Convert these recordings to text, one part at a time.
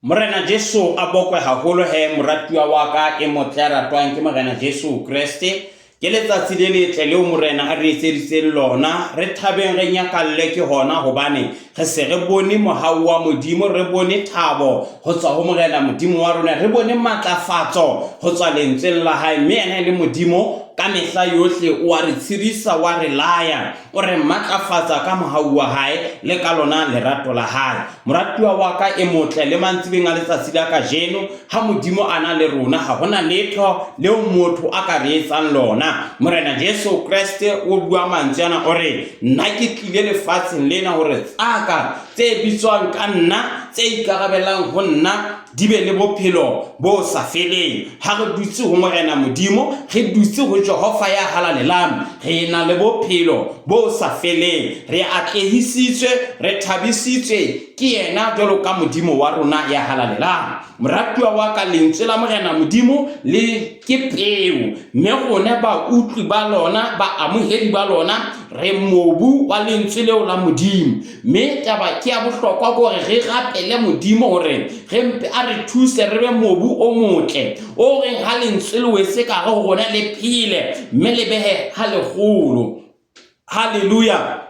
Morena Jesu a bokwe haholo he moratuwa wa ka e motle a ratwang ke Morena Jesu Kriste ke letsatsi le letle leo morena a re etseditseng lona re thabeng re nyakalle ke hona hobane re se re bone mohau wa modimo re bone thabo ho tswa ho morena modimo wa rona re bone matlafatso ho tswa lentsweng la hae mme ena le modimo ka mehla yohle o a re tshirisa wa re laya o re matlafatsa ka mohau wa hae le ka lona lerato la hae moratuwa wa ka e motle le mantsibeng a letsatsi la kajeno ha modimo ana le rona ha hona letho leo motho a ka re etsang lona morena Jesu Kriste o bua mantswe ana o re nna ke tlile lefatsheng lena hore tsaka tse bitswang ka nna tse ikarabelang ho nna di be le bophelo bo sa feleng ha re dutse ho morena modimo re dutse ho Jehova ya halalelang re na le bophelo bo sa feleng re atlehisitswe re thabisitswe ke yena jwalo ka modimo wa rona ya halalelang moratuwa wa ka lentswe la morena modimo le ke peo mme rona ba utlwi ba lona ba amohedi ba lona re mobu wa lentswe leo la modimo mme taba ke ya bohlokwa gore re rapele modimo hore re mpe a re thuse re be mobu o motle o reng ha lentswe le wese ka go rona le phile mme le behe ha legolo haleluya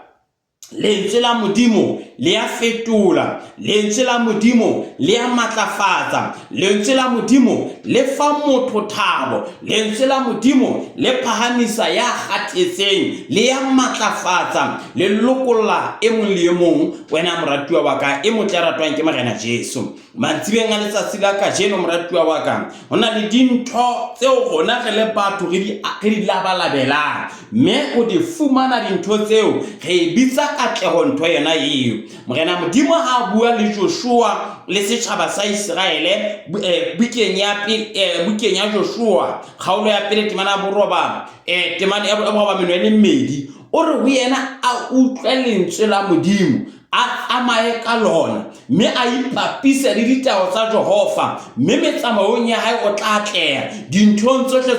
lentswe la modimo le a fetola lentswe la modimo le a matlafatsa lentswe la modimo le fa motho thabo lentswe la modimo le phahamisa ya kgathetseng le ya matlafatsa le lokolla e mong le e mong wena moratuwa wa ka e motle ratwang ke Morena Jesu mantsibeng a letsatsi la kajeno moratuwa wa ka hona le dintho tseo rona re le batho re di labalabelang mme o di fumana dintho tseo re bitsa katleho ntho yena eo morena modimo ha bua le Joshua le setjhaba sa Israele bukeng ya Joshua kgaolo ya pele temana boroba temana ya boroba menwele mmedi o re ho yena a utlwe lentswe la modimo a amae ka lona mme a ipapisa le ditao tsa Jehova mme metsamaong ya hae o tla atleha dinthong tsohle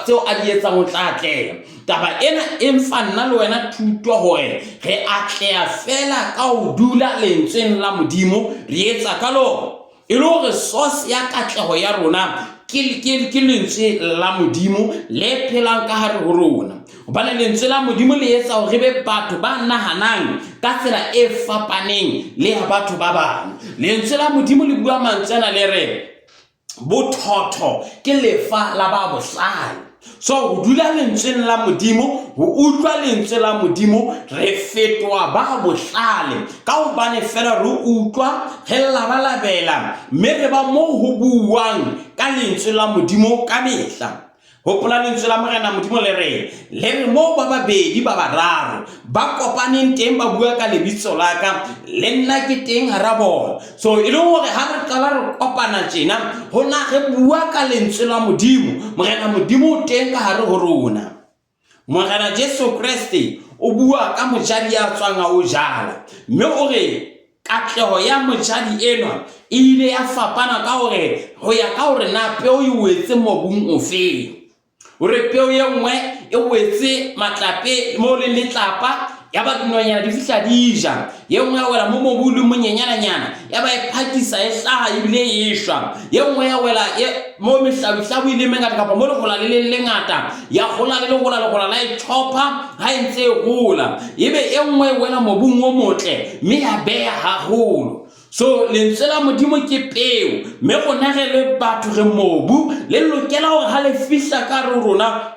tseo a di etsang o tla atleha taba ena e mfa nna le wena thuto hore re atleha fela ka ho dula lentsweng la modimo re etsa ka lona e le hore source ya katleho ya rona ke lentswe la modimo le phelang ka hare ho rona hobane lentswe la modimo le etsa hore re be batho ba nahanang ka tsela e fapaneng le ya batho ba bang lentswe la modimo le bua mantswe ana le re bothotho ke lefa la ba bohlale so ho dula lentsweng la modimo ho utlwa lentswe la modimo re fetwa ba bohlale ka hobane fela re utlwa re labalabela mme re ba mo ho buang ka lentswe la modimo ka mehla hopola lentswe la morena modimo le re mo ba babedi ba bararo ba kopaneng teng ba bua ka lebitso la ka le nna ke teng hara bona so e le hore ha re qala re kopana tjena hona re bua ka lentswe la modimo morena modimo o teng ka hare ho rona morena Jesu Kriste o bua ka mojadi ya tswang a o jala mme o re katleho ya mojadi ena e ile ya fapana ka hore ho ya ka hore na peo e wetse mobung ofeng ore peo ye nngwe e wetse matlape mo le letlapa ya ba dinonyana di fihla di ja ye nngwe ya wela mo mobu le monyenyana nyana ya ba e phakisa e hlaha ibile e shwa ye nngwe ya wela mo mehlabihlabu ile mengata kapa mo le gola le lengata ya gola le gola la e chopha ha e ntse e gola ebe e nngwe e wela mobung o motle mme ya beha haholo so lentswe la modimo ke peo mme gona ge le batho re mobu le lokela hore ha le fihla ka rona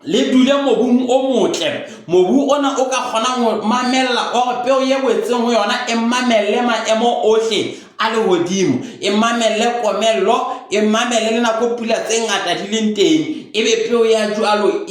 le dule mobung o motle mobu ona o ka kgona ho mamella gore peo ye wetseng ho yona e mamelle maemo ohle a le hodimo e mamelle komello e mamelle le nako pula tse ngata di leng teng ebe peo ya jwalo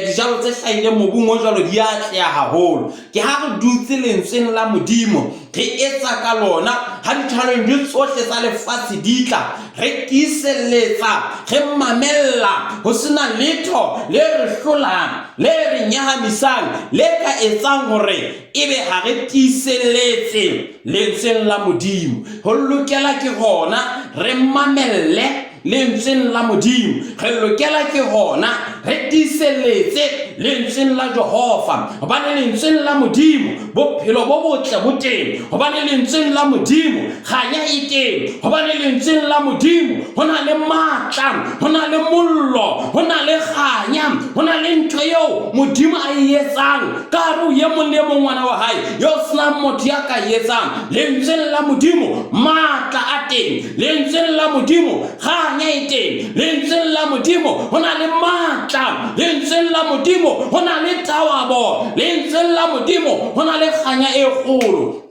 dijalo tse hlahile mobung o jwalo di atleha haholo ke ha re dutse lentsweng la modimo re etsa ka lona ha dithalong di tsohle tsa lefatshe di tla re tiiselletsa re mamella ho sena letho le re hlolang le re nyahamisang le ka etsang hore ebe ha re tiiselletse lentsweng la modimo ho lokela ke hona re mamelle lentsweng la modimo re lokela ke hona re tiiselletse lentsweng la Jehova hobane lentsweng la Modimo bophelo bo botle bo teng hobane lentsweng la Modimo kganya e teng hobane lentsweng la Modimo hona le matla hona le mollo hona le kganya hona le ntho eo Modimo a e etsang ka hare ho ye mong le mong ngwana wa hae yo sena motho ya ka e etsang lentsweng la Modimo matla a teng lentsweng la Modimo kganya e teng lentsweng la Modimo hona le matla lentsweng la Modimo hona le tawabo lentsweng la Modimo hona le kganya e kgolo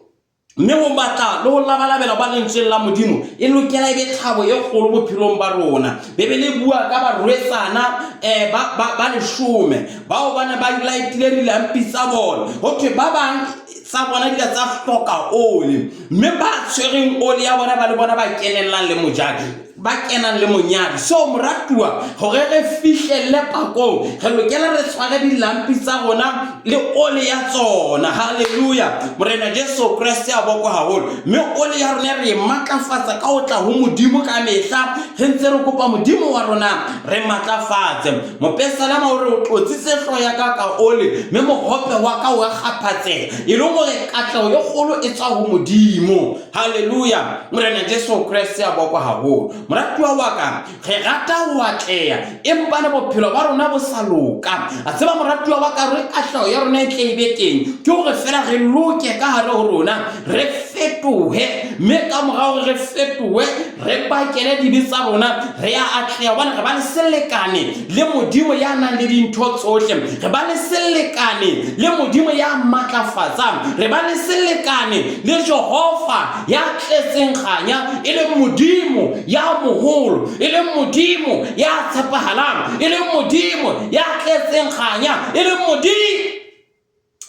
mme o batla le ho labalabela ba lentsweng la Modimo e lokela e be thabo e kgolo bophelong ba rona Bebele bua ka barwetsana ba leshome bao bana ba laitile dilampi tsa bona ho thwe ba bang sa bona di tsa hloka oli mme ba tshwereng oli ya bona ba le bona ba kenellang le mojadi ba kenang le monyadi so moratuwa hore re fihlelle pakong re lokela re tshware dilampi tsa rona le oli ya tsona haleluya morena Jesu Kriste a boko haholo mme oli ya rona re matlafatsa ka ho tla ho Modimo ka mehla re ntse re kopa Modimo wa rona re matlafatse mopesalama hore o tlotsitse hlo ya ka oli mme mohope wa ka wa kgaphatseha e le hore katleho e kgolo e tswa ho Modimo haleluya morena Jesu Kriste a boko haholo moratuwa wa ka re rata ho atleha empa ne bophelo ba rona bo sa loka a tseba moratuwa wa ka re katleho ya rona e tle e be teng ke hore fela re loke ka hare ho rona re fetohe mme ka morao re fetohe re bakele dibe tsa rona re ya atleha hobane re ba le selekane le Modimo ya nang le dintho tsohle re ba le selekane le Modimo ya matlafatsang re ba le selekane le Jehova ya tletseng kganya e le Modimo ya moholo e le Modimo ya tshepahalang e le Modimo ya tletseng kganya e le Modimo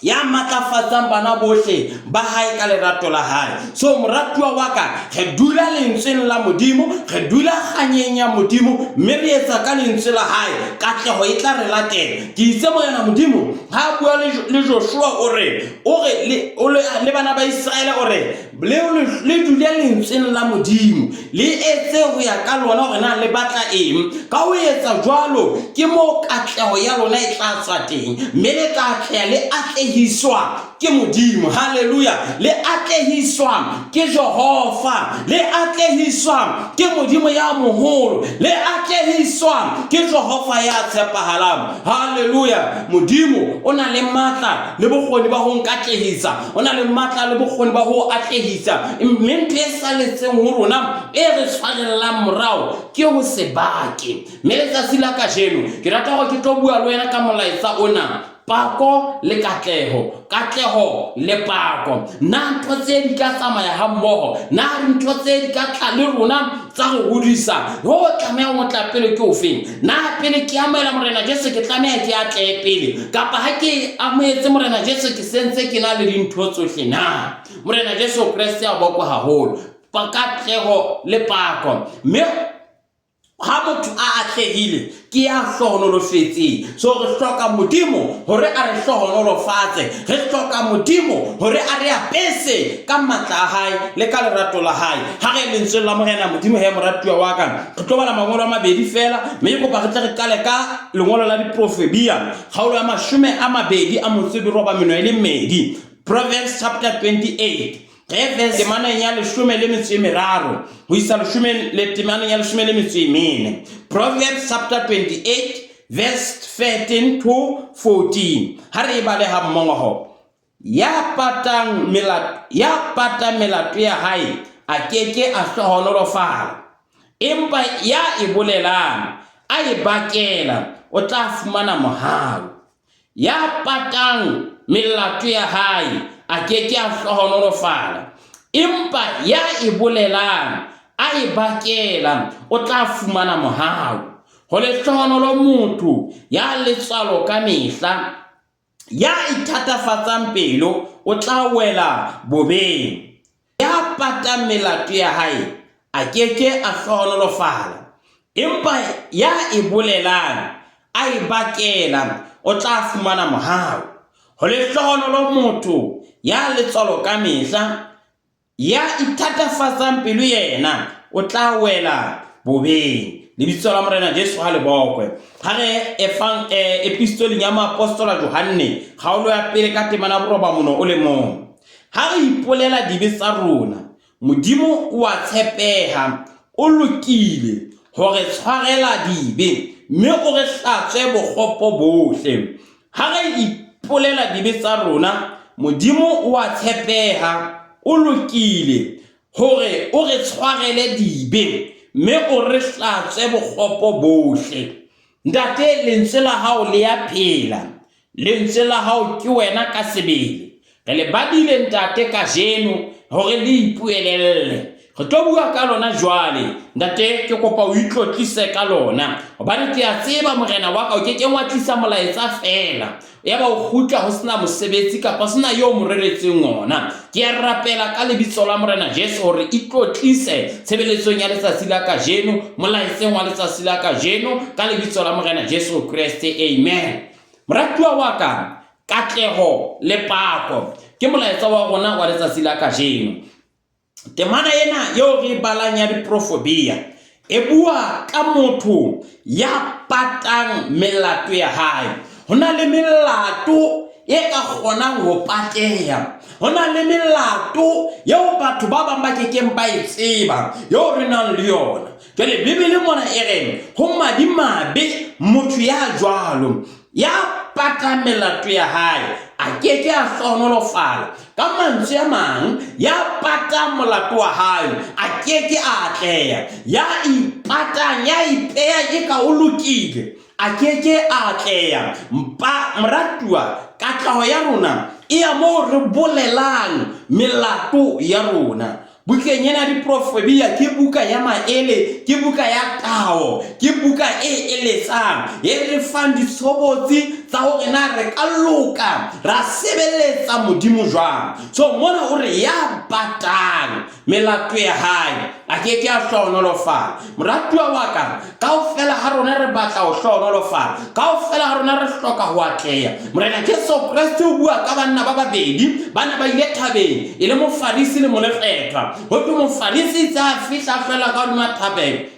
ya matlafatsang bana bohle ba hae ka lerato la hae so moratuwa wa ka re dula lentsweng la Modimo re dula kganyeng ya Modimo mme re etsa ka lentswe la hae katleho e tla re latela ke itse morena Modimo ha bua le Joshua o re le bana ba Israele o re le dula lentsweng la Modimo le etse ho ya ka lona hore na le batla eng ka ho etsa jwalo ke mo katleho ya lona e tla tswa teng mme le tla atleha le atlehiswa ke Modimo haleluya le atlehiswa ke Jehova le atlehiswa ke Modimo ya moholo le atlehiswa ke Jehova ya tshepahalang haleluya Modimo o na le matla le bokgoni ba ho nkatlehisa o na le matla le bokgoni ba ho atlehisa mme ntho e saletseng ho rona e re tshwarellang morao ke ho se bake mme letsatsi la kajeno ke rata go ke tlo bua le wena ka molaetsa ona pako le katleho le pako na ntho tse di ka tsamaya ha mmoho na ntho tse di ka tla le rona tsa go hodisa ho tlameha ho tla pele ke ofeng na pele ke amela morena Jesu ke tlameha ke atle pele kapa ha ke ametse morena Jesu ke sentse ke na le dintho tsohle na morena Jesu Kriste a boko haholo pakatleho le pako mme ha motho a atlehile ke ya hlohonolofetse so re hloka Modimo hore a re hlohonolofatse re hloka Modimo hore a re apese ka matla a hae le ka lerato la hae ha re lentswe la morena Modimo he moratuwa wa ka re tlo bala mangolo a mabedi fela mme go ba re tle re kale ka lengolo la diprofebia kgaolo ya 20 a motsebiro ba meno ile mmedi Proverbs chapter 28 verse temane ya 13 ho isa 10 le temane ya 14 Proverbs chapter 28 verse 13 to 14 ha re bale ha mmongo ya pata melato ya hae a keke a hlohonolofala empa ya e bolelang a e bakela o tla fumana mohau ya patang melato ya hae a keke a hlohonolofala empa ya e bolelang a e bakela o tla fumana mohau ho le hlohonolo motho ya letswalo ka mehla ya ithatafatsang pelo o tla wela bobeng ya pata melato ya hae a keke a hlohonolofala empa ya e bolelang a e bakela o tla fumana mohau ho le hlohonolo motho ya letswalo ka mehla ya ithatafatsang pelo yena o tla wela bobeng lebitso la morena Jesu ha le bokwe ha re epistoleng ya maapostola Johanne kgaolo ya pele ka temana boroba mono o le mong ha re ipolela dibe tsa rona modimo o a tshepeha o lokile hore tshwarela dibe mme o re hlatswe bokgopo bohle ha re ipolela dibe tsa rona modimo o a tshepeha o lokile hore o re tshwarele dibe mme o re hlatswe bokgopo bohle ntate lentswe la hao le ya phela lentswe la hao ke wena ka sebele re le badile ntate ka jeno hore le ipuelelle re tlo bua ka lona jwale ntate ke kopa o itlotlise ka lona hobane ke a tseba morena wa ka o ke wa tlisa molaetsa fela ya ba o khutla ho sena mosebetsi kapa sena yo moreletseng ona ke a rapela ka lebitso la morena Jesu hore itlotlise tshebeletsong ya letsatsi la ka jeno molaetseng wa letsatsi la ka jeno ka lebitso la morena Jesu Kriste amen moratuwa wa ka katleho le pako ke molaetsa wa rona wa letsatsi la ka jeno temana ena yo re balang ya diprofobia e bua ka motho ya patang melato ya hae hona le melato e ka kgonang ho pateha hona le melato yo batho ba bang ba kekeng ba e tseba yo re nang le yona jwale bibele mona e reng ho madimabe motho ya jwalo ya patang melato ya hae a keke a hlonolofala ka mantswe a mang ya patang molato wa hae a keke a atleha ya ipatang ya ipeya ke ka o lokile a keke a atleha moratuwa katleho ya rona e ya mo re bolelang melato ya rona bukeng ena diprofobia ke buka ya maele ke buka ya tao ke buka e eletsang e re fang ditshobotsi tsa hore na re ka loka ra sebeletsa modimo jwang so mona o re ya batang melato ya hae a keke a hlonolofala moratuwa wa ka kaofela ha rona re batla ho hlonolofala kaofela ha rona re hloka ho atleha morena Jesu Kriste o bua ka banna ba babedi bana ba ile thabeng e le mofarisi le molekgethwa ho tlo mofarisi tsa fihla fela ka mathabeng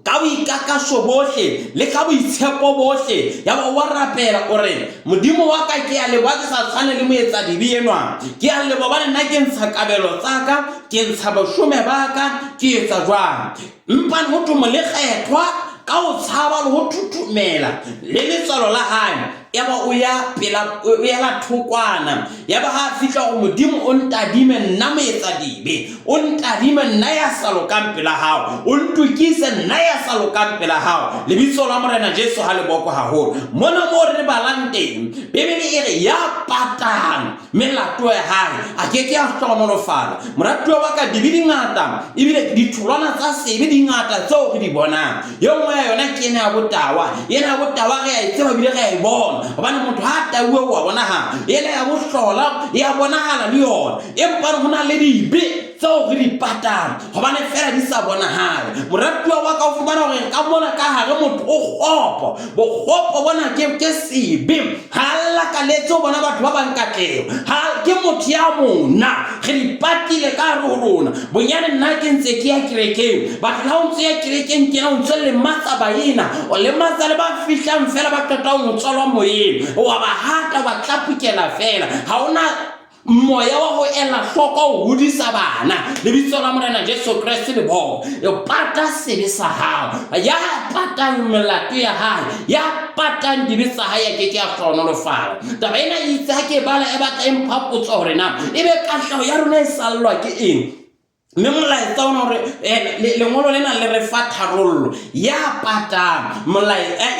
ka boikakaso bohle le ka boitshepo bohle ya ba wa rapela o re modimo wa ka ke a le wa ke sa tshwane le moetsa dibi enwa ke a le bobane nna ke ntsha kabelo tsaka ke ntsha boshome ba ka ke etsa jwang mpa ho tlo molekgethwa ka o tshaba le ho tutumela le letsalo la hae yaba o ya pela o ya la thokwana yaba ha fihla go modimo o ntadime nna moetsa dibe o ntadime nna ya salo ka mpela hao o ntukise nna ya salo ka mpela hao lebitso la morena Jesu ha le boko haholo mona mo re balang teng bibele e re ya patang melato ya hae a keke a hlonolofala moratuwa wa ka dibidi ngata ebile ditholwana tsa sebe di ngata tseo re di bonang yo ngwe yona ke ena ya botawa ena ya botawa re a itseba bile re a e bona hobane motho ha tauwe wa bona ha ena ya bohlola ya bonahala le yona empa hona le dibe tseo re di patang hobane fela di sa bonahala moratuwa wa ka o fumana hore ka mona ka hare motho o kgopo bokgopo bona ke sebe hala ka letso bona batho ba bang katleo ha ke motho ya mona re di patile ka rona bonyane nna ke ntse ke ya kerekeng batho la o ntse ya kerekeng ke na o ntse le matsa baina o le matsa le ba fihlang fela ba qeta ho motswalwa moyeng wa ba hata ba tlapukela fela ha ona moya wa ho ela hloko ho hodisa bana lebitso la morena Jesu Kriste le bo e pata sebe sa hao ya patang melato ya hae ya patang dibitsa hae ke a hlonolofala taba ena itse ha ke bala e batla emphapotso hore na ebe kahleho ya rona e sallwa ke eng mme molaetsa ona hore lengolo lena le re fa tharollo ya patang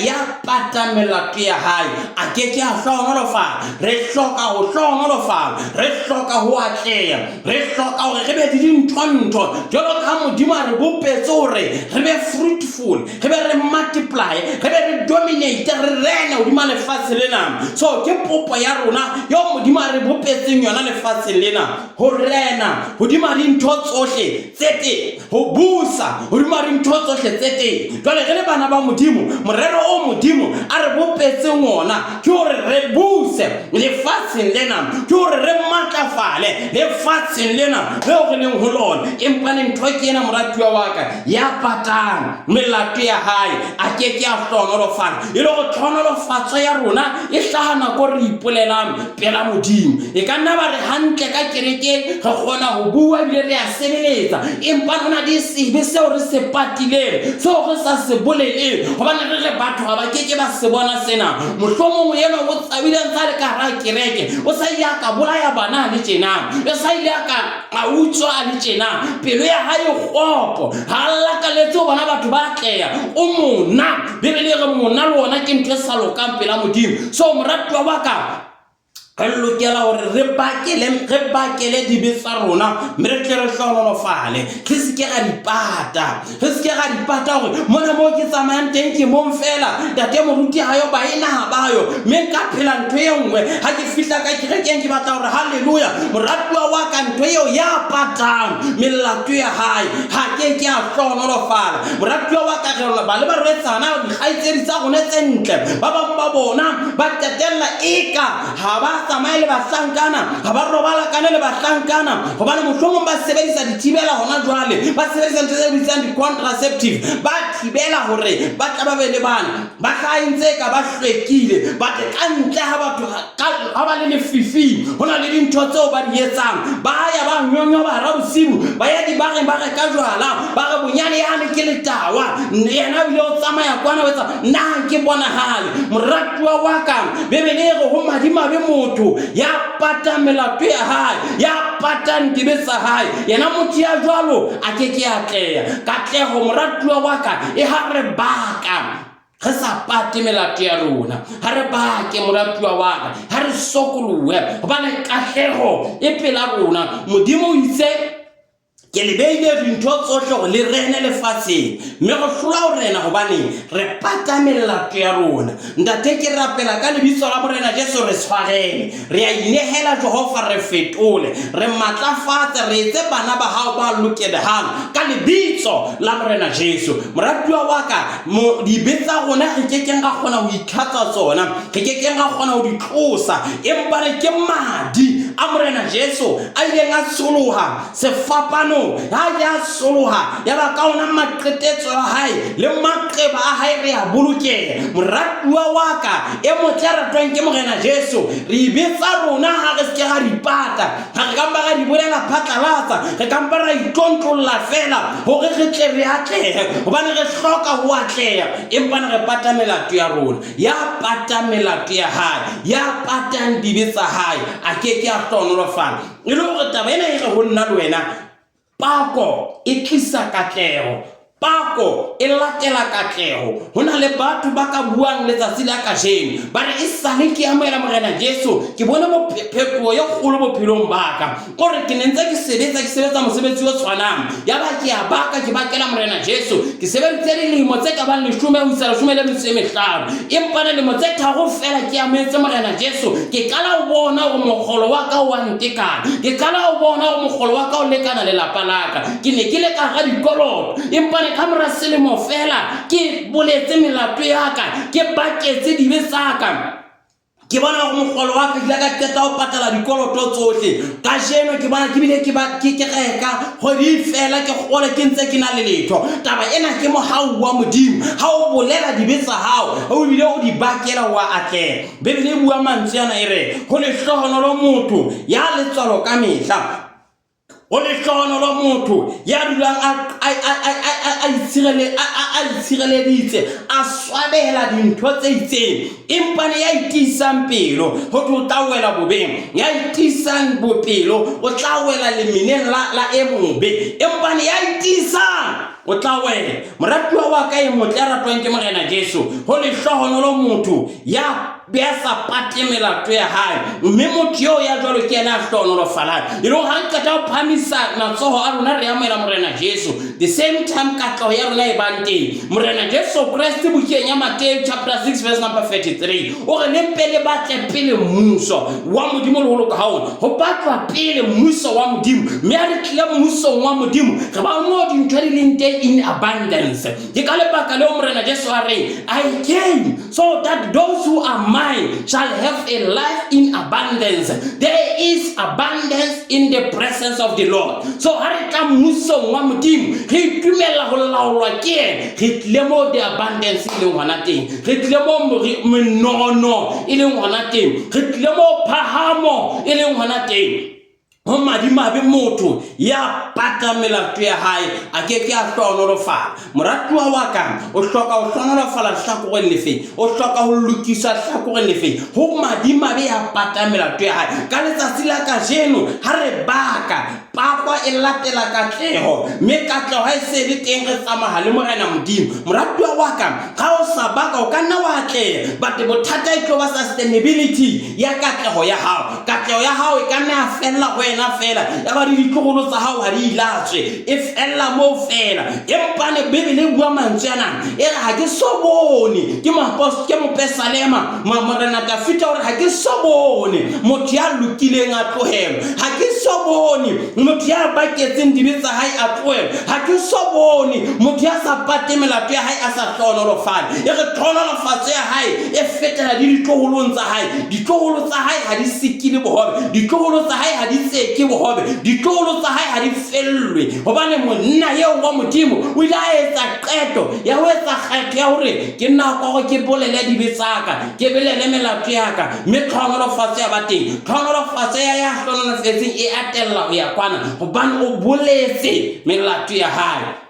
ya patang melato ya hae a keke a hlonolofala re hloka ho hlonolofala re hloka ho atleha re hloka hore re be dintho jwalo ka modimo a re bopetse hore re be fruitful re be re multiply re be re dominate re rene hodima lefatshe lena so ke popo ya rona yo modimo a re bopetseng yona lefatshe lena ho rena hodima dintho tsohle tse teng, ho busa hodima dintho tsohle tse teng. Jwale re le bana ba Modimo, morero o Modimo a re bopetseng ona ke hore re buse lefatsheng lena, ke hore re matlafale lefatsheng lena leo re leng ho lona. Empa ntho ke ena moratuwa wa ka, ya patang melato ya hae a ke a hlonolofala. E le go tlhonolofatso ya rona e hlaha nako re ipolelang pela Modimo. E ka nna ba re hantle ka kerekeng re kgona ho bua ebile re a sebeletsa, empa hona di sebe seo re se patileng, seo re sa se boleleng, hobane re le batho ga ba keke ba se bona sena. Mohlomongwe eno o tsabileng sa le ka hara kereke, o sa ile ka bolaya bana le tjena, o sa ile ka utswa le tjena, pelo ya hae kgopo ha lla ka letse ho bona batho ba tleya o mona. Bebele re mona le ona ke ntho e sa lokang pela Modimo. So moratuwa wa ka, re lokela hore re bakele dibe tsa rona, mme re tle re hlonolofale, re se ke ga dipata hore mona mo ke tsamayang teng ke mong fela, tate moruti hayo ba ena bayo, mme nka phela ntho e nngwe ha ke fihla ka kerekeng ke batla hore haleluya moratuwa wa ka ntho eo ya patang melato ya hae ha ke a hlonolofala. Moratuwa wa ka re ba le ba rwetsana dikgaitsedi tsa rona tse ntle, ba bang ba bona ba tetella eka ha ba tsamaya le bahlankana, ha ba robalakane le bahlankana, hobane mohlomong ba sebedisa dithibela hona jwale, ba sebedisa ntho tse bitsang di-contraceptive, ba thibela hore ba tla ba be le bana, ba hlahintse ka ba hlwekile, ba ka ntle ha batho ha ba le lefifi, hona le dintho tseo ba di etsang, ba ya ba nyonyo ba hara bosibu, ba ya dibageng ba reka jwala, ba re bonyane yane ke letawa, yena bile o tsamaya kwana wetsa nna ke bonahale. Moratuwa wa ka bebele re ho madimabe motho ya pata melato ya hae, ya pata dibe tsa hae, yena motho ya jwalo a ke a tleya. Katleho moratuwa wa ka e ha re baka re sa pate melato ya rona, ha re bake moratuwa wa ka, ha re sokolohe hobane katleho e pela rona. Modimo o itse ke le beile dintho tsohle go le rene lefatsheng, mme go hlola ho rena hobane re pata melato ya rona. Ntate ke rapela ka lebitso la morena Jesu re tshwarele, re a inehela Jehova re fetole, re matlafatse, re etse bana ba hao ba lokelehang ka lebitso la morena Jesu. Moratuwa wa ka dibe tsa rona re kekeng ga kgona ho ikhatsa tsona, re kekeng ga kgona ho di tlosa, empa re ke madi a morena Jesu a ileng a soloha sefapano ha ya soloha ya ba ka ona maqetetso a hae le maqeba a hae re a bolokeha. Moratuwa wa ka e motle a ratwang ke morena Jesu, re ibetsa rona ha re se ga dipata, ha re ka mpa ga di bolela phatlalatsa, re ka mpa ra itontlolla fela hore re tle re atlehe, hobane re hloka ho atleha, empa re pata melato ya rona, ya pata melato ya hae, ya patang dibe tsa hae a ke a hlonolofala. E le hore taba ena e re ho nna le wena, pako e tlisa katleho, pako e latela katleho. Hona le batho ba ka buang letsatsi la kajeno ba re e sale ke amoela morena Jesu ke bona mo phetoho ya kgolo bophelong ba ka, gore ke nentse ke sebetsa mosebetsi o tshwanang, ya ba ke a baka ke bakela morena Jesu, ke sebeditse dilemo tse ka bang 10 ho isa 15, empa dilemo tse tharo fela ke amoetse morena Jesu, ke kala ho bona hore mogolo wa ka o a ntekana, ke kala ho bona hore mogolo wa ka o lekana le lapa la ka, ke ne ke le ka ga dikoloto, empa ka mora selemo fela ke boletse melato ya ka, ke baketse dibe tsa ka, ke bona go mogolo wa ka ke ka qeta ho patala dikoloto tsohle. Ka jeno ke bona ke bile ke reka go di fela ke gole ke ntse ke na le letho. Taba ena ke mohau wa Modimo, ha o bolela dibe tsa hao o bile o di bakela wa atleha. Bebele bua mantswe ana e re ho le hlohonolo motho ya letswalo ka mehla, o le hlohonolo motho ya dulang a itshireleditse a swabela dintho tse itseng, empa ne ya itisang pelo ho tla wela bobeng, ya itisang bopelo o tla wela lemeneng la e mobe, empa ne ya itisang o tla wela. Moratuwa wa ka e motle a ratwang ke morena Jesu, ho le hlohonolo motho ya sa pate melato ya hae, mme motho yo ya jwalo ke ena a hlohonolofalang. E le ha nkata ho phamisa matsoho a rona re amoela morena Jesu. Jesu the same time katleho ya rona e bang teng morena Jesu Kriste bukeng ya Mateo chapter 6 verse number 33 o re le pele batle pele mmuso wa modimo le holo ka haona ho batlwa pele mmuso wa modimo me a re tlile mmuso wa modimo re ba mo dintho di leng teng in abundance ke ka lebaka le morena Jesu a re I came so that those who are mine shall have a life in abundance. There is abundance in the presence of the Lord. So ha re tla mmuso wa modimo re itumela ho laolwa ke ene re tlile mo the abundance ile ngwana teng re tlile mo menono ile ngwana teng re tlile mo phahamo ile ngwana teng ho madimabe motho ya pata melato ya hae a ke a hlonolofala moratuwa wa ka o hloka ho hlonolofala hlakoreng lefe o hloka ho lokisa hlakoreng lefe ho madimabe ya pata melato ya hae ka letsatsi la kajeno ha re baka pakwa e latela katleho me katleho ha e se le teng re tsamaya le morena modimo moratuwa wa ka ga o sa baka o ka nna wa atleha but bothata e tlo ba sustainability ya katleho ya hao e ka nna fella ho na fela ya ba di ditlogolo tsa hao ha di ilatswe e fella mo fela empane bebele bua mantsana e re ha ke so bone ke mapost ke mopesalema morena Dafita o re ha ke so bone motho ya lokileng a tlohelo ha ke so bone motho ya baketseng dibetsa hae a tlohelo ha ke so bone motho ya sa pate melato ya hae a sa hlonolofala e re hlonolofatso ya hae e fetela di ditlogolong tsa hae ditlogolo tsa hae ha di sikile bohobe ditlogolo tsa hae ha di ke bohobe ditlogolo tsa hae ha di fellwe hobane monna eo wa modimo o ile a etsa qeto ya ho etsa kgetho ya hore ke nako go ke bolele dibetsaka ke belele melato ya ka me tlhonolofatso ya bateng tlhonolofatso ya tlhonolofetseng e atella ho ya kwana hobane o boletse melato ya hae.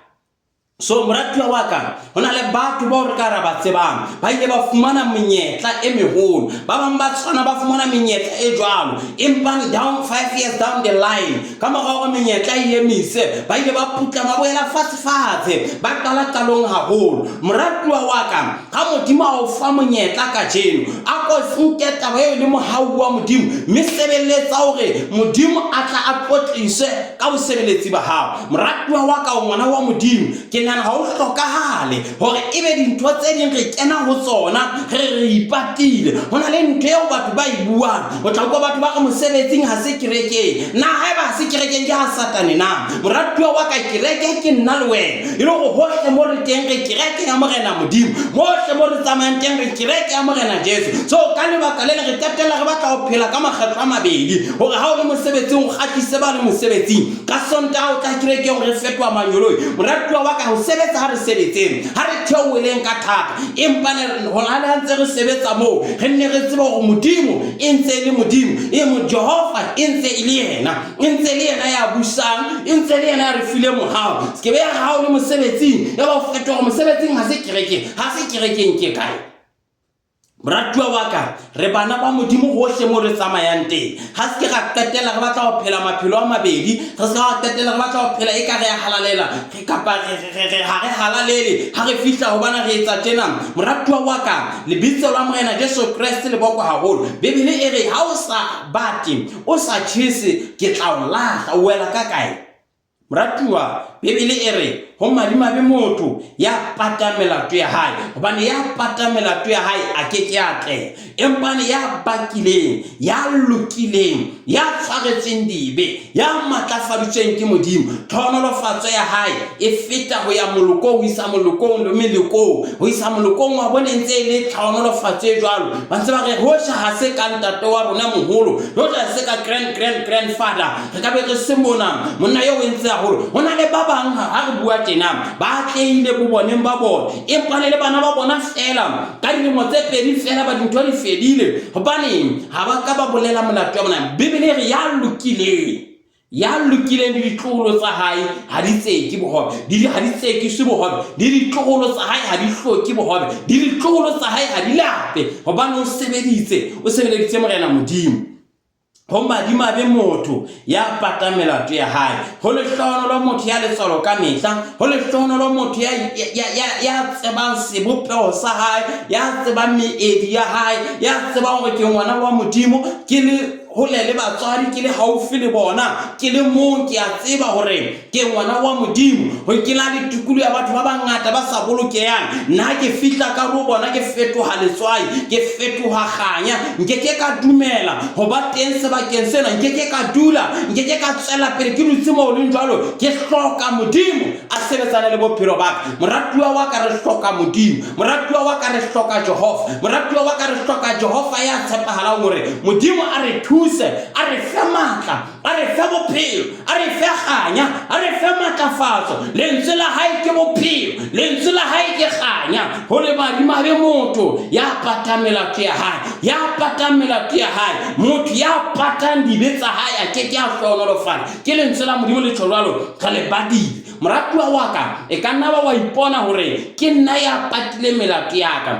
So moratuwa wa ka hona le batho ba re ka ra ba tsebang ba ile ba fumana menyetla e meholo ba bang ba tsana ba fumana menyetla e jwalo empa down 5 years down the line ka morago menyetla e emise ba ile ba putla maboela fatshe ba qala qalong haholo moratuwa wa ka ga modimo a o fa monyetla ka jeno a ko sinketa ba ile mohau wa modimo me sebeletsa hore modimo a tla a tlotlise ka bosebeletsi ba hao moratuwa wa ka o ngwana wa modimo nana ha o hlokahale hore ebe dintho tse ding re kena ho tsona re ipatile hona le ntho eo batho ba e buang o tla go batho ba ka mosebetsing ha se kereke na ha ba se kereke ke ha satane na moratuwa wa ka kereke ke nna le wena ile go hohle mo re teng re kereke ya morena modimo hohle mo re tsamayang teng re kereke ya morena Jesu so ka le baka le re tatela re batla ho phela ka makgetlo a mabedi hore ha o le mosebetsing o khatlise ba le mosebetsing ka sontaha o tla kereke o re fetwa manyoloi moratuwa wa ka ho sebetsa ha re sebetseng ha re theoweleng ka thata empa hona le ntse re sebetsa mo re nne re tseba hore modimo e ntse le modimo e mo Jehova e ntse ile yena e ntse le yena ya busang e ntse le yena re file mohao se ke be ha o le mosebetsing ya ba fetwa mosebetsing ha se kerekeng ke kae moratuwa wa ka re bana ba modimo hohle mo re tsamayang teng ha se ke ga qetela re batla ho phela maphelo a mabedi re se ga qetela re batla ho phela e ka re ya halalela re kapa re ha re halalele ha re fihla ho bana re etsa tena moratuwa wa ka lebitso la morena Jesu Kriste le boko haholo bebele e re ha o sa bate o sa tshese ke tla o lahla o wela ka kae moratuwa bebele e re ho madimabe motho ya pata melato ya hae hobane ya pata melato ya hae a ke atle empane ya bakileng ya lokileng ya tshwaretseng dibe ya matlafaditsweng ke modimo tlhonolofatso ya hae e feta ho ya moloko ho isa molokong le meloko ho isa molokong wa bone ntse le tlhonolofatso e jwalo ba ntse ba re hoja ha se ka ntate wa rona moholo hoja se ka grandfather re ka be re se mona monna yo o ntse haholo hona le ba bang ha re bua tena ba tlehile bo boneng ba bona empa le bana ba bona fela ka dilemo tse pedi fela ba dintho di fedile hobane ha ba ka ba bolela molato wa bona bibele re ya lokileng ditlogolo tsa hae ha di tseke bohobe ha di tseke se bohobe ditlogolo tsa hae ha di hloke bohobe ditlogolo tsa hae ha di lape hobane o sebeleditse morena modimo ho madimabe motho ya pata melato ya hae ho le hlono motho ya letsolo ka mehla ho le hlono motho ya tsebang sebopeho sa hae ya tsebang meedi ya hae ya tsebang hore ke ngwana wa modimo ke le hole le batswadi ke le haufi le bona ke le mong ke a tseba hore ke ngwana wa Modimo ho ke la le tukulu ya batho ba bangata ba sa bolokehang nna ke fitla ka ro bona ke fetoha letswai ke fetoha kganya nke ke ka dumela ho ba teng sebakeng sena nke ke ka dula nke ke ka tsela pele ke lutse mo le njalo ke hloka Modimo a sebetsana le bophelo ba moratuwa wa ka re hloka Modimo moratuwa wa ka re hloka Jehova moratuwa wa ka re hloka Jehova ya tshepahala hore Modimo a re thuse a re fe matla a re fe bophelo a re fe kganya a re fe matlafatso lentswe la hae ke bophelo lentswe la hae ke kganya ho le badima be motho ya patamela ke hae ya patamela ke hae motho ya patang dibetsa hae a ke a hlonolofala ke lentswe la Modimo le tshwalo ka le badile moratuwa wa ka e ka nna ba wa ipona hore ke nna ya patile melato ya ka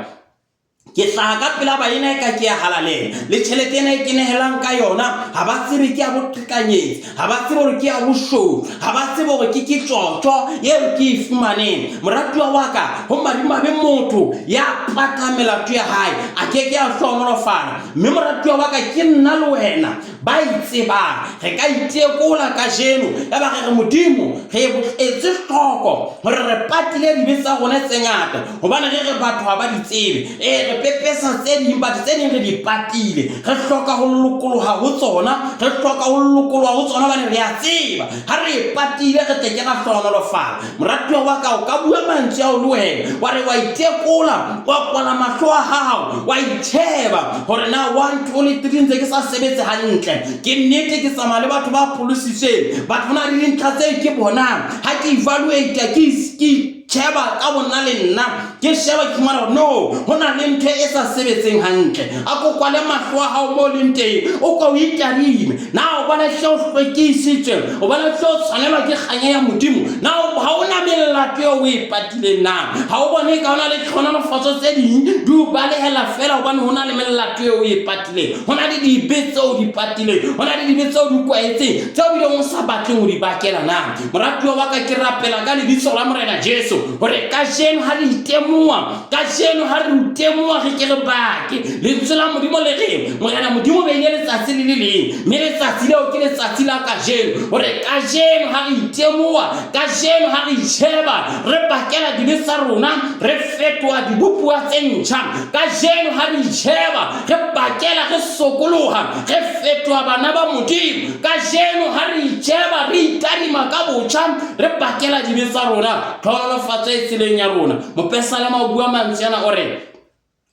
ke hlaga pela ba ena ka ke ya halale le tšhelete ena ke nehelang ka yona ha ba tsebe ke ya boqhekanyetsi ha ba tsebe hore ke ya boshodu ha ba tsebe hore ke tjotjo eo ke ifumaneng moratuwa wa ka ho madima be motho ya pata melato ya hae a ke ya hlonolofala mme moratuwa wa ka ke nna le wena ba itseba re ka itekola ka jeno ya ba re Modimo re etse hloko hore re patile dibetsa rona tse ngata hobane re batho ha ba di tsebe re pepesa tse ding batho tse ding re di patile re hloka ho lokoloha ho tsona re hloka ho lokoloha ho tsona bane re a tseba ha re patile re tle ke ra hlonolofala moratuwa wa ka o ka bua mantswe a o le wena wa re wa itekola wa kwala mahlo a hao wa itsheba hore na 1 2 3 ntse ke sa sebetse hantle ke nnete ke tsamaya le batho ba polisitseng batho na le dintlha tse ke bonang ha ke evaluate ke cheba ka bona le nna ke sheba ke mara no hona le ntwe e sa sebetseng hantle a ko kwale mahlo a hao mo lenteng o ka o itarime na o bona hlo hlwekisitswe o bona hlo tshwanelwa ke kganya ya Modimo na ha ona melato o e patile na ha o bone ka ona le tlhonolofatso tse ding du balehela fela o bona hona le melato o e patile hona le dibetso o di patile hona le dibetso o di kwaetse tse o bile o sa batleng o di bakela na moratuwa wa ka ke rapela ka lebitso la Morena Jesu hore ka jeno ha re itemoa ka jeno ha re utemoa re ke re bake lentswe la Modimo le re Morena Modimo be ile letsatsi le le leng me letsatsi leo ke letsatsi la ka jeno hore ka jeno ha re itemoa ka jeno ha re sheba re bakela dibetsa rona re fetoa dibupua tse ntjha ka jeno ha re sheba re bakela re sokoloha re fetoa bana ba Modimo ka jeno ha re sheba re itarima ka botjha re bakela dibetsa rona tlhonolofatso e tseleng ya rona Mopesalema o bua mantsana ore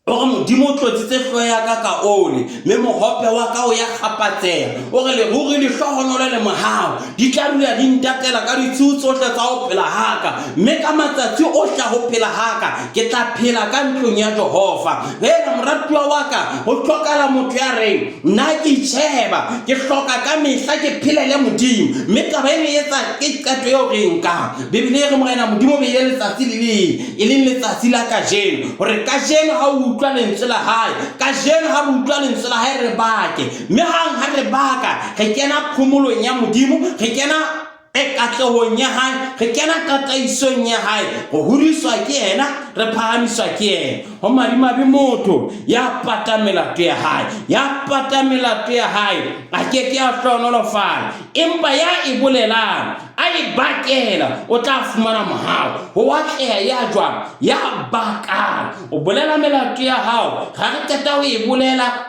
Modimo o tlotsitse hlo ya ka ole me mohope wa ka o ya kgapatseha o re le ruri le hlohonolo le mohao di tla dula di ntatela ka ditsu tsohle tsa ho phela haka mme ka matsatsi o hla ho phela haka ke tla phela ka ntlong ya Jehova wena moratuwa wa ka ho hlokala motho ya reng nna ke itsheba ke hloka ka mehla ke phelele Modimo mme taba ena etsa ke qeto eo re nka Bibele re Morena Modimo be ile letsatsi le e leng letsatsi la ka jeno hore ka jeno ha o utlwa lentswe la hae ka jeno ha re utlwa lentswe la hae re bake mme hang ha re baka re kena phomolong ya Modimo re kena e katlehong ya hae re kena tataisong ya hae go huriswa ke yena re phahamiswa ke yena ho madimabe motho ya pata melato ya hae ya pata melato ya hae a ke a hlonolofala empa ya e bolelang a e bakela o tla fumana mohao ho watleha ya jwang ya baka o bolela melato ya hao ga re teta o e bolela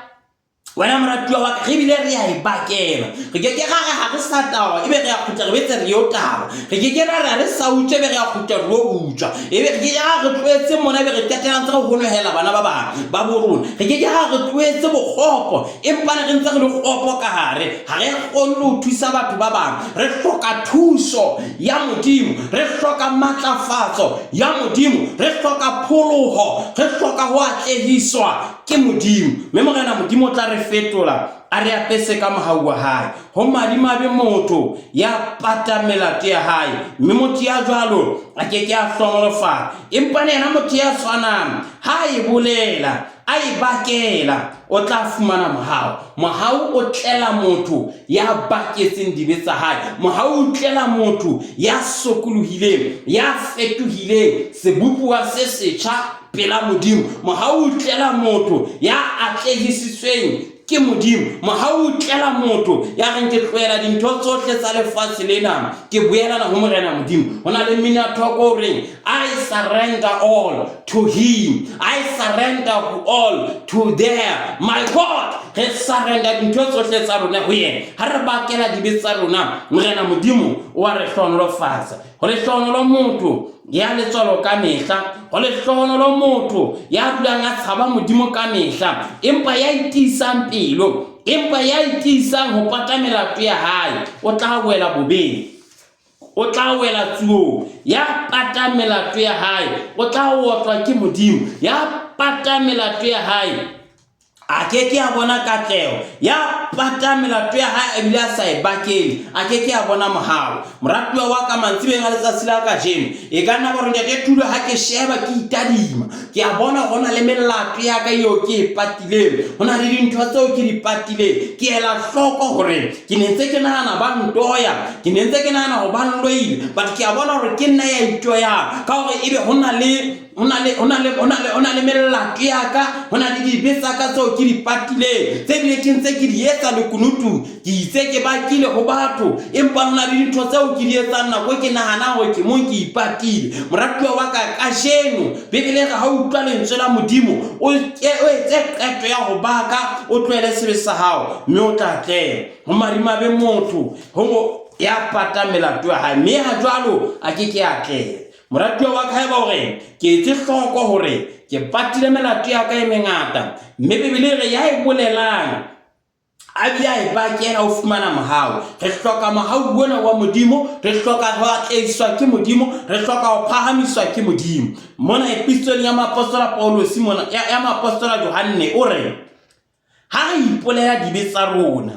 wena moratuwa wa ka re bile re ya e bakela re ke ga ha re sa tawa ebe re ya khutla re betse re yo tawa re ke ra re sa utswe be re ya khutla re o utswa ebe re ke ga re tlwetse mona be re tetelang tsa go honohela bana ba ba borona re ke ga re tlwetse bokgopo empa re ntse re le kgopo ka hare ha re kgone ho thusa batho ba bang re hloka thuso ya Modimo re hloka matlafatso ya Modimo re hloka pholoho re hloka ho atlehiswa ke Modimo mme Morena Modimo tla re fetola a re apese ka mohau wa hae ho madimabe motho ya pata melato ya hae mme motho ya jwalo a ke a hlonolofala empa yena motho ya tshwanang ha e bolela a e bakela o tla fumana mohau o tlela motho ya baketseng dibetsa hae mohau o tlela motho ya sokolohileng ya fetohileng sebupua se setjha pela Modimo mohau o tlela motho ya atlehisitsweng ke modimo mo ha o tlela motho ya reng ke tloela dintho tsohle tsa lefatshe lena ke boelana ho morena modimo hona le mina thoko reng I surrender all to him, I surrender all to there my God. Re surrender dintho tsohle tsa rona ho yena ha re bakela dibe tsa rona morena modimo wa re hlonolofatsa ho le hlonolo motho ya letswalo ka mehla ho le hlonolo motho ya dulang a tshaba modimo ka mehla empa ya itisang pelo empa ya itisang ho pata melato ya hae o tla wela bobedi o tla wela tsuo ya pata melato ya hae o tla otlwa ke modimo ya pata melato ya hae a ke a bona katlego ya pata melato ya hae ebile a sa e bakele a ke a bona mohao moratuwa wa ka mantsibeng a letsatsi la ka jeno e ka nna gore ke tulo ha ke sheba ke itadima ke a bona gona le melato ya ka eo ke e patileng gona le dintho tseo ke di patileng ke ela hloko gore ke ne ntse ke nagana ba ntoya ke ne ntse ke nagana go ba nloile but ke a bona gore ke nna ya itoya ka gore ebe gona le melato ya ka gona le dibe tsa ka tseo ke di patile tse bile ke ntse ke di etsa le kunutu ke itse ke bakile go batho empa hona le dintho tseo ke di etsang nako ke nagana gore ke mo ke ipatile moratuwa wa ka jeno bebele ga o utlwa lentswe la modimo o etse qeto ya go baka o tlwele sebe sa hao mme o tla tlela go marimabe motho go ya pata melato ya hae mme ha jwalo a ke a tlela moratuwa wa ka ba gore ke etse hloko gore ke patile melato ya ka e mengata mme bebele re ya e bolelang a bia e bakela o fumana mohao re hloka mohao bona wa modimo re hloka ho atleiswa ke modimo re hloka ho phahamiswa ke modimo mona epistoleng ya maapostola Paulos mona ya maapostola Yohane o re ha re ipolela dibe tsa rona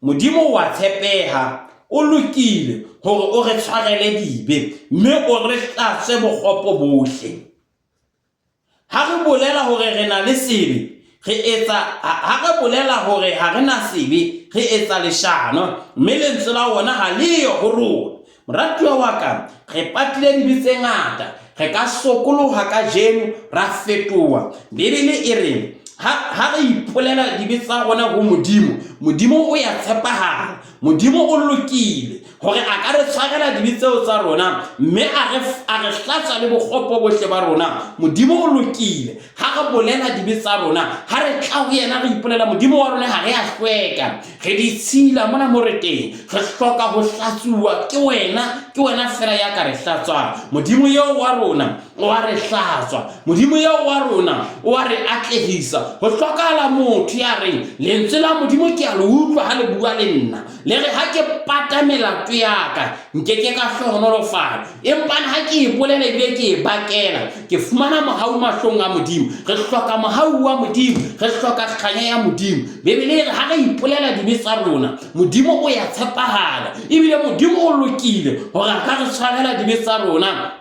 modimo wa tshepeha o lokile hore o re tshwarele dibe mme o re tlatse bokgopo bohle ha re bolela hore re na le sebe re etsa ha re bolela hore ha re na sebe re etsa leshano mme lentswe la wona ha leyo ho rona moratuwa wa ka re patile dibe tse ngata re ka sokoloha ka jeno ra fetoha bibele e re ha re ipolela dibe tsa rona go modimo o ya tshepahala modimo o lokile hore a ka re tshwarela dibe tseo tsa rona mme a re hlatsa le bokgopo bohle ba rona modimo o lokile ha re bolela dibe tsa rona ha re tla ho yena re ipolela modimo wa rona ha re a hlweka re di tshila mona mo re teng re hloka ho hlatsuwa ke wena fela ya ka re hlatswa modimo eo wa rona o a re hlatswa modimo eo wa rona o a re atlehisa ho hlokala motho ya reng lentswe la modimo ke a le utlwa ha le bua le nna le re ha ke pata melato ya ka nke ka hlohonolofala empa ha ke ipolela ebile ke e bakela ke fumana mohau mahlong a modimo re hloka mohau wa modimo re hloka kganya ya modimo bebele re ha re ipolela dibe tsa rona modimo o ya tshepahala ebile modimo o lokile hore a ka re tshwarela dibe tsa rona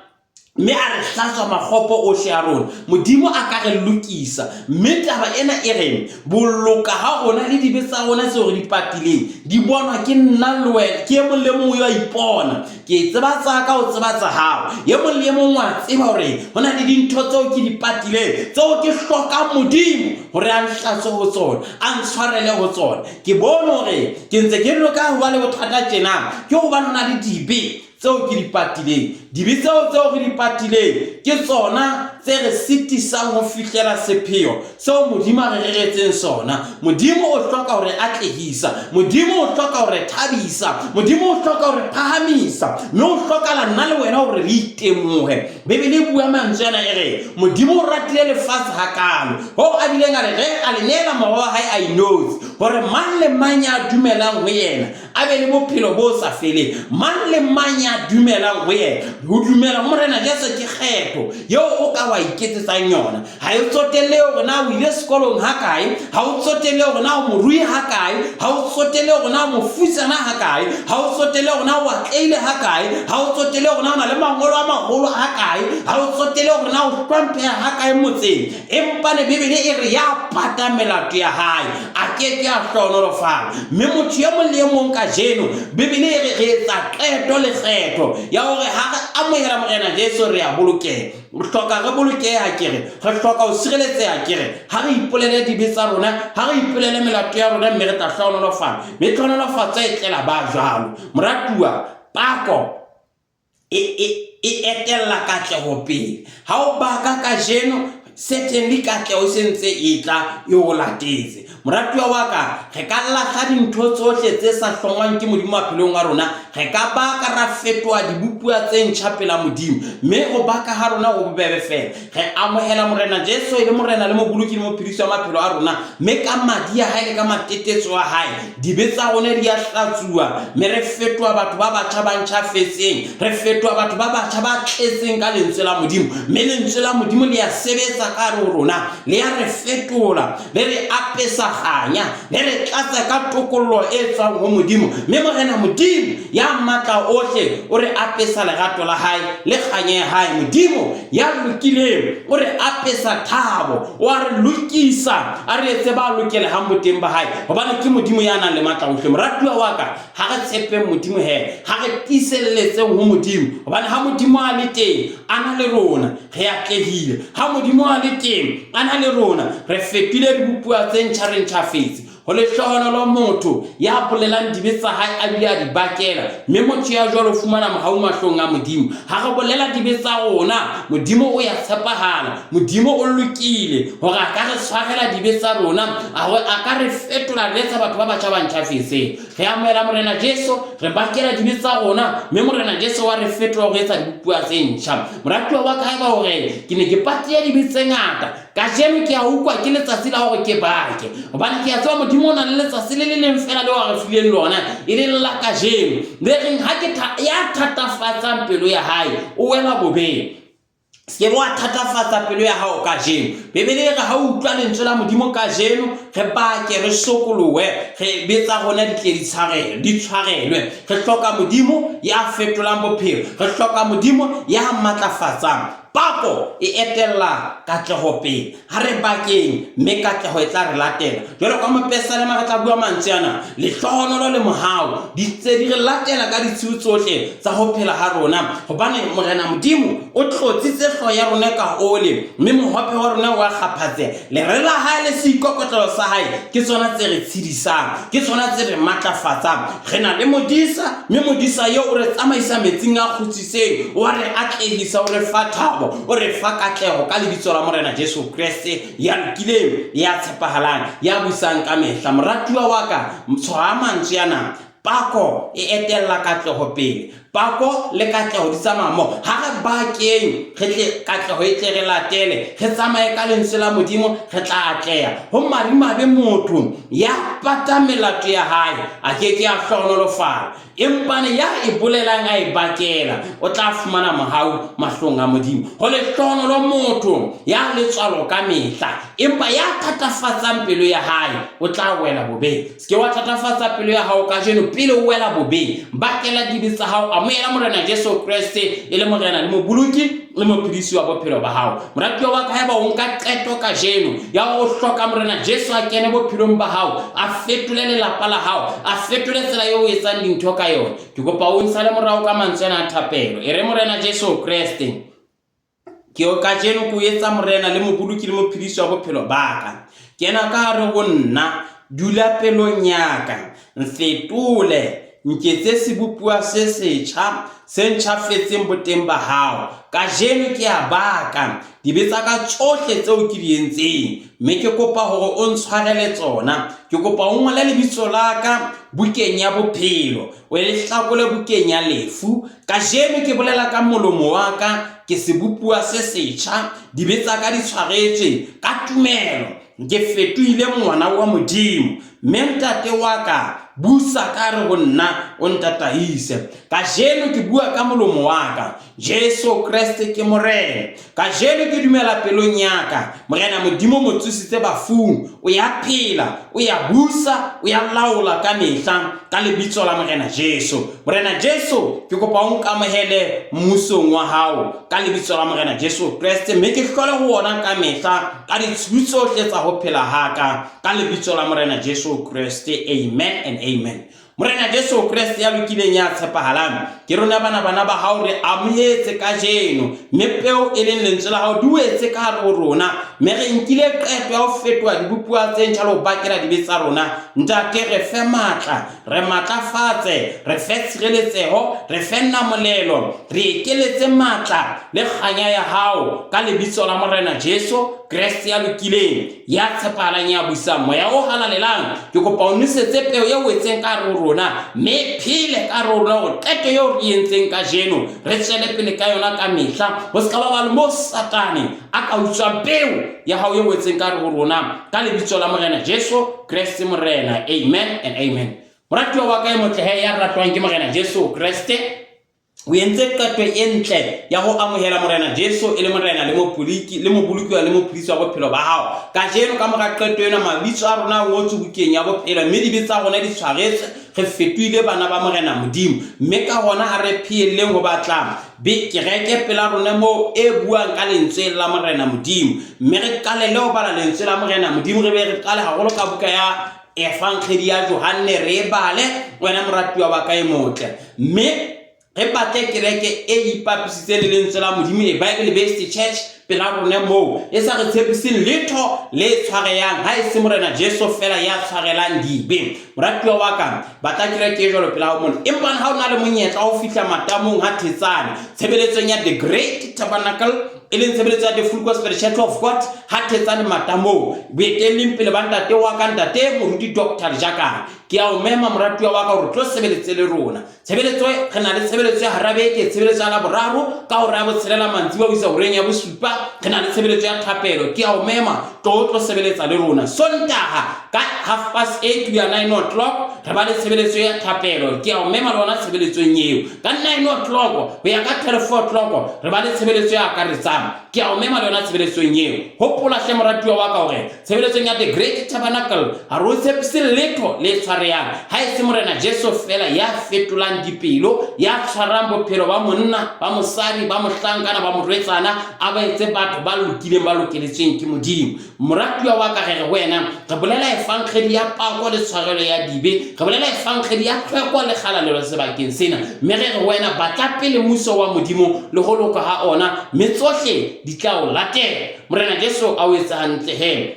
mme a re hlatswa makgopo ohle a rona modimo a ka re lokisa mme taba ena e reng boloka ha rona le dibe tsa rona tseo re di patileng di bonwa ke nna le wena ke mo le mongwe wa ipona ke tseba tsa ka o tseba tsa hao ye mo le mongwe wa tseba hore hona le dintho tseo ke di patileng tseo ke hloka modimo hore a nhlatswe ho tsona a ntshwarele ho tsona ke bona hore ke ntse ke loka ho ba le bothata tjena ke ho ba nona le dibe tseo ke di patileng dibe tseo re di patileng ke tsona tse re sitisang ho fihlela sepheo seo modimo a re reretseng sona modimo o hloka hore atlehisa modimo o hloka hore thabisa modimo o hloka hore phahamisa mme o hloka nna le wena hore re itemohe bebele bua mantswe yana e re modimo o ratile lefatshe hakalo ho a bileng a re a le neela mowa wa hae a inotse hore mang le mang ya dumelang ho yena a be le bophelo bo sa feleng mang le mang ya dumelang ho yena ho dumela morena Jesu ke kgetho yo o ka wa iketsetsang yona ha o tsotelle hore na o ile sekolong ha kae ha o tsotelle hore na o morui ha kae ha o tsotelle hore na o mofusana ha kae ha o tsotelle hore na o atleile ha kae ha o tsotelle hore na o na le mangolo a magolo ha kae ha o tsotelle hore na o hlompheha ha kae motseng empa le bebele e re ya pata melato ya hae a ke a hlohonolofala mme motho ya mong le mong ka jeno bebele e re etsa qeto le kgetho ya hore ha re amohela morena Jesu re a bolokela re hloka re bolokeha kere re hloka ho sireletseha kere ha re ipolele dibe tsa rona ha re ipolele melato ya rona mme re tla hlohonolofatsa mme tlhonolofatso e tlela ba jwalo moratuwa pako e etella katleho pele ha o baka ka jeno certainly katleho sentse e tla e o latetse moratuwa wa ka re ka lahla dintho tsohle tse sa hlongwang ke modimo maphelong a rona re ka baka ra fetoa dibupua tse ntjha pela modimo mme go baka ha rona go bobebe fela re amohela morena Jesu le morena le moboloki le mophediso wa maphelo a rona mme ka madi ya hae le ka matetetso wa hae dibe tsa rona di a hlatsuwa mme re fetoa batho ba batjha ba ntjhafetseng re fetoa batho ba batjha ba tletseng ka lentswe la modimo mme lentswe la modimo le ya sebetsa ka re rona le ya re fetola le re apesa ganya le re tlatsa ka tokollo e tswang go modimo mme morena modimo ya matla ohle o re apesa lerato la hae le ganya ya hae modimo ya lokileng o re apesa thabo o a re lokisa a re etse ba lokele ha moteng ba hae hobane ke modimo ya nang le matla ohle moratuwa wa ka ha re tshepe modimo he ha re tiselletse go modimo hobane ha modimo a le teng a na le rona re atlehile ha modimo a le teng a na le rona re fetile dibupua tse ntjha re ntjhafetse ho le hlohonolo motho ya bolelang dibe tsa hae a bile a di bakela mme motho ya jwalo fumana mohau mahlong a modimo ha re bolela dibe tsa rona modimo o ya tshepahala modimo o lokile hore a ka re tshwarela dibe tsa rona a ka re fetola re tsa batho ba batjha ba ntjhafetse re amohela morena Jesu re bakela dibe tsa rona mme morena Jesu wa re fetola ho etsa dibupua tse ntjha moratuwa wa ka ba hore ke ne ke patia dibe tse ngata ka jeno ke a ukwa ke letsatsi la hore ke bake hobane ke a tswa modimo o na le letsatsi le leng fela le wa re fileng lona e le la ka jeno le reng ha ke ya thatafatsang pelo ya hae o wela bobeng se bo thatafatsa pelo ya hao ka jeno bebele re ha o utlwa lentswe la modimo ka jeno re bake re sokolowe re betsa gona di tshwarelwe re hloka modimo ya fetolang bophelo re hloka modimo ya matlafatsang pako e etella katleho pele ha re bakeng mme katleho e tla re latela jwalo ka mopesa le ma re tla bua mantswe ana le hlohonolo le mohau di tse di re latela ka ditshiu tsohle tsa ho phela ha rona hobane morena modimo o tlotsitse hlo ya rona ka ole mme mohope wa rona wa kgaphatse le re la hae le seikokotlelo sa hae ke tsona tse re tshidisang ke tsona tse re matlafatsang re na le modisa mme modisa yo o re tsamaisa metsing a khutsitseng o re atlehisa o re fa thabo o re fa katleho ka lebitso la morena Jesu Kriste ya lokileng ya tshepahalang ya busang ka mehla moratuwa wa ka mtshwara mantswe yana pako e etella katleho pele pako le katleho di tsamaya mo ha re bakeng re tle katleho e tle re latele re tsamaye ka lentswe la modimo re tla atleha ho marimabe motho ya pata melato ya hae a ke a hlohonolofala empane ya e bolelang a e bakela o tla fumana mohau mahlong a modimo ho le hlohonolo motho ya le tswalo ka mehla empa ya thatafatsang pelo ya hae o tla wela bobeng se ke wa thatafatsa pelo ya hao ka jeno pele o wela bobeng bakela dibe tsa hao amohela morena Jesu Kriste e le morena le moboloki le mophedisi wa bophelo ba hao moratuwa wa ka haeba o nka qeto ka jeno ya go hloka morena Jesu a kene bophelong ba hao a fetole lelapa la hao a fetole tsela yo o etsang dintho ka yona ke kopa o ntshale morao ka mantswe a thapelo e re morena Jesu Kriste ke o ka jeno ko etsa morena le moboloki le mophedisi wa bophelo ba ka kena ka re go nna dula pelong ya ka mfetole nketse sebupua se setjha se ntjhafetseng boteng ba hao ka jeno ke a baka dibe tsa ka tsohle tseo ke di entseng mme ke kopa hore o ntshwarele tsona ke kopa o ngole lebitso la ka bukeng ya bophelo o le hlakole bukeng ya lefu ka jeno ke bolela ka molomo wa ka ke sebupua se setjha dibe tsa ka di tshwaretswe ka tumelo ke fetohile ngwana wa modimo mme ntate wa ka busa ka re go nna o ntatahise ka jeno ke bua ka molomo wa ka Jesu Kriste ke morena ka jeno ke dumela pelong ya ka morena modimo mo tsusitse bafung o ya phela o ya busa o ya laola ka mehla ka lebitso la morena Jesu morena Jesu ke kopa o nkamohele mmusong wa hao ka lebitso la morena Jesu Kriste mme ke hlole go ona ka mehla ka ditshutso tse tsa ho phela haka ka lebitso la morena Jesu Kriste amen and amen morena Jesu Kriste ya lokileng ya tshepahalang ke rona bana ba hao re amohetse ka jeno mme peo e leng lentswe la hao di wetse ka hare ho rona mme re nkile qeto ya ho fetoha dibupuwa tse ntjha le ho bakela dibe tsa rona ntate re fe matla re matlafatse re fe tshireletseho re fe nnamolelo re ekeletse matla le kganya ya hao ka lebitso la morena Jesu Kriste ya lokileng ya tshepahalang ya buisang moya o halalelang ke kopa o nosetse peo e wetseng ka hare ho rona mme phele ka hare ho rona hore qeto eo re entseng ka jeno re tswele pele ka yona ka mehla ho ska ba le mo satane a ka utswa peo ya hao e wetseng ka hare ho rona ka lebitso la morena Jesu Kriste morena. Amen and amen. Moratuwa wa ka e motle he ya ratwang ke morena Jesu Kriste o entse qeto e ntle ya ho amohela morena Jesu e le morena le mopuliki le mobuluki le mophilisi wa bophelo ba hao ka jeno ka mora qeto ena mabitso a rona o ngotse bukeng ya bophelo mme di bitsa rona di tshwaretse re fetohile bana ba morena Modimo mme ka hona ha re phielleng ho batla be kereke pela rona mo e buang ka lentswe la morena Modimo mme re kalele ho bala lentswe la morena Modimo re be re kale haholo ka buka ya Evangeli ya Johane re bale wena moratuwa wa ka e motle mme re batle kereke e ipapisitse le lentswe la Modimo e Bible Based Church pela rona mo e sa re tshepiseng letho le tshwareyang ha e se morena Jesu fela ya tshwarelang dibe moratuwa wa ka batla kereke e jwalo pela ho mona empa ha o na le monyetla o fihla matamong ha thetsane tshebeletsong ya The Great Tabernacle e leng tshebeletso ya The Full Gospel Church of God ha thetsane matamong boeteleng pele ba ntate wa ka ntate moruti Dr. Jakane ke a o mema moratuwa wa ka hore tlo sebeletse le rona tshebeletso re na le tshebeletso ya harabeke tshebeletso ya laboraro ka hore ya botshelela mantsiba ho isa horeng ya bosupa re na le tshebeletso ya thapelo ke a o mema tlo sebeletsa le rona sontaha ka 8:30 to 9 o'clock re ba le tshebeletso ya thapelo ke a o mema lona tshebeletsong eo ka 9 o'clock ho ya ka 12 o'clock re ba le tshebeletso ya akaretsang ke a o mema lona tshebeletsong eo hopola hle moratuwa wa ka hore tshebeletsong ya The Great Tabernacle ha ro tsepise letho le tshwareyang ha e se morena Jesu fela ya fetolang dipelo ya tshwarang bophelo ba monna ba mosadi ba mohlankana ba morwetsana a ba etse batho ba lokileng ba lokeletsweng ke Modimo moratuwa wa ka re wena re bolela Evangeli ya pako le tshwarelo ya dibe re bolela Evangeli ya tlhweko le kgalalelo sebakeng sena mme re wena batla pele muso wa Modimo le go loka ha ona mme tsohle di tla o latela morena Jesu a o etsa hantle he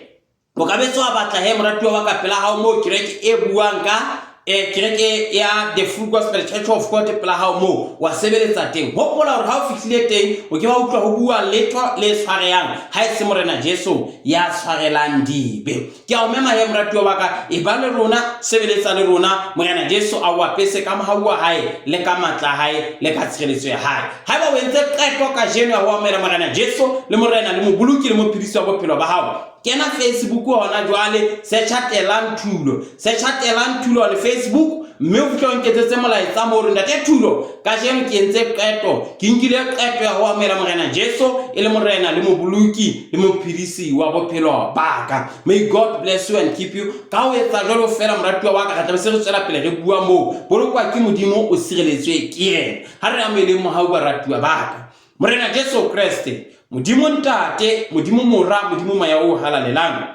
o ka betsa batla he moratuwa wa ka pela ha mo kereke e buang ka kereke ya The Full Gospel Church of God pela ha mo wa sebeletsa teng hopola hore ha o fihlile teng o ke ba utlwa ho bua letho le tshwareyang ha e se morena Jesu ya tshwarelang dibe ke a o mema he moratuwa wa ka e ba le rona sebeletsa le rona morena Jesu a wa pese ka mohaua hae le ka matla hae le ka tshireletso ya hae ha ba o entse qeto ka jeno ya ho amela morena Jesu le morena le mobuluki le mophilisi wa bophelo ba hao kena Facebook hona jwale searcha Telang Thulo on Facebook mme o fihla o nketsetse molaetsa mo re ntate Thulo ka jeno ke entse qeto ke nkile qeto ya ho amela morena Jesu e le morena le mobuluki le mophilisi wa bophelo ba ka. May God bless you and keep you ka o etsa jalo fela moratuwa wa ka ga tla se re tswela pele re bua mo bolokwa ke Modimo o sireletswe ke yena ha re amele mo ha o baratuwa ba ka morena Jesu Kriste Modimo ntate Modimo mora Modimo maya o halalelang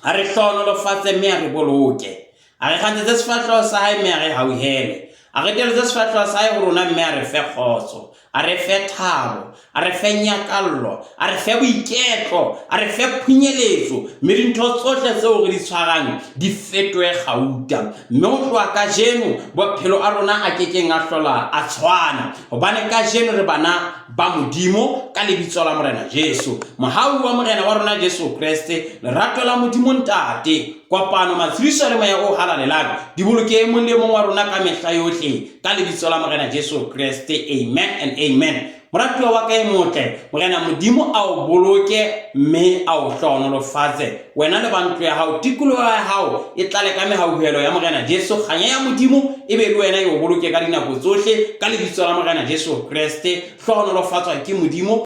ha re hlonolofatse mme a re boloke a re kgantse sefatlo sa hae mme a re hauhele a re telle sefatlo sa hae ho rona mme a re fe kgotso a re fe thabo a re fe nyakallo a re fe boiketlo a re fe phunyeletso mme dintho tsohle tseo re di tshwarang di fetoe gauta mme o tloa ka jeno bophelo a rona a kekeng a hlola a tshwana hobane ka jeno re bana ba Modimo ka lebitso la morena Jesu mohau wa morena wa rona Jesu Kriste lerato la Modimo ntate kopano matsiriso le maya o halalelang di boloke mo le mong wa rona ka mehla yohle ka lebitso la morena Jesu Kriste. Amen and amen. Moratuwa wa ka e motle morena Modimo a o boloke mme a o hlonolofatse wena le bantlo ya hao tikoloho ya hao e tlale ka mehauhelo ya morena Jesu kganya ya Modimo e be le wena e o boloke ka dinako tsohle ka lebitso la morena Jesu Kriste hlonolofatswa ke Modimo.